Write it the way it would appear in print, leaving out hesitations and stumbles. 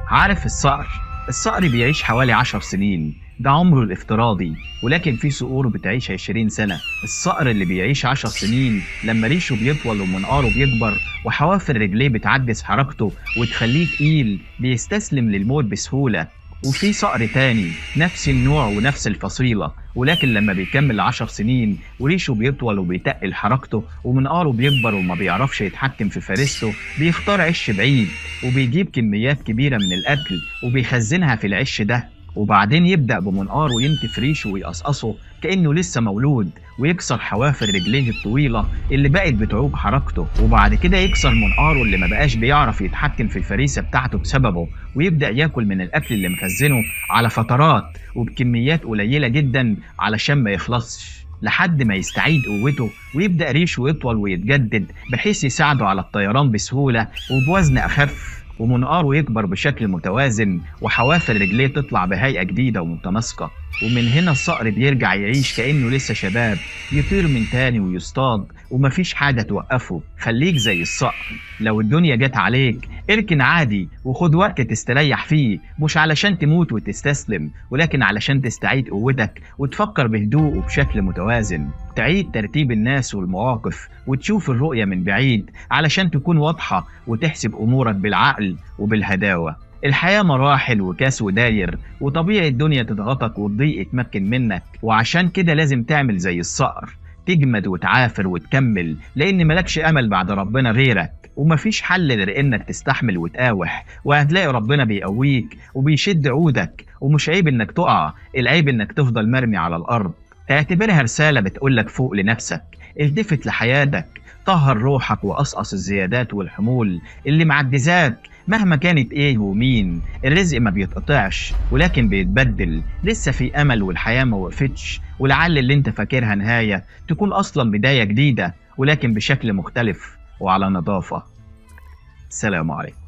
عارف الصقر بيعيش حوالي 10 سنين، ده عمره الافتراضي، ولكن في صقور بتعيش 20 سنة. الصقر اللي بيعيش 10 سنين لما ريشه بيطول ومنقاره بيكبر وحوافر رجليه بتعجز حركته وتخليه تقيل بيستسلم للموت بسهولة. وفي صقر تاني نفس النوع ونفس الفصيلة، ولكن لما بيكمل 10 سنين وريشه بيطول وبيتقل حركته ومنقاره بيكبر وما بيعرفش يتحكم في فريسته، بيختار عش بعيد وبيجيب كميات كبيرة من الأكل وبيخزنها في العش ده، وبعدين يبدأ بمنقاره ينتف ريشه ويقصقصه كأنه لسه مولود ويكسر حوافر رجليه الطويلة اللي بقت بتعوق حركته، وبعد كده يكسر منقاره اللي ما بقاش بيعرف يتحكم في الفريسة بتاعته بسببه، ويبدأ ياكل من الأكل اللي مخزنه على فترات وبكميات قليلة جدا علشان ما يخلصش لحد ما يستعيد قوته ويبدأ ريشه يطول ويتجدد بحيث يساعده على الطيران بسهولة وبوزن أخف، ومنقاره يكبر بشكل متوازن وحوافر رجليه تطلع بهيئة جديدة ومتناسقة. ومن هنا الصقر بيرجع يعيش كأنه لسه شباب، يطير من تاني ويصطاد ومفيش حاجة توقفه. خليك زي الصقر، لو الدنيا جت عليك اركن عادي وخد وقت تستريح فيه، مش علشان تموت وتستسلم، ولكن علشان تستعيد قوتك وتفكر بهدوء وبشكل متوازن، تعيد ترتيب الناس والمواقف وتشوف الرؤية من بعيد علشان تكون واضحة وتحسب أمورك بالعقل وبالهداوة. الحياة مراحل وكاس وداير، وطبيعي الدنيا تضغطك والضيق يتمكن منك، وعشان كده لازم تعمل زي الصقر، تجمد وتعافر وتكمل، لأن ملكش أمل بعد ربنا غيرك، ومفيش حل غير إنك تستحمل وتقاوح، وهتلاقي ربنا بيقويك وبيشد عودك. ومش عيب إنك تقع، العيب إنك تفضل مرمي على الأرض. اعتبرها رسالة بتقولك فوق لنفسك، التفت لحياتك، طهر روحك وقصقص الزيادات والحمول اللي معجزاك مهما كانت ايه ومين. الرزق ما بيتقطعش ولكن بيتبدل، لسه في امل والحياة ما وقفتش، ولعل اللي انت فاكرها نهاية تكون اصلا بداية جديدة ولكن بشكل مختلف وعلى نظافة. السلام عليكم.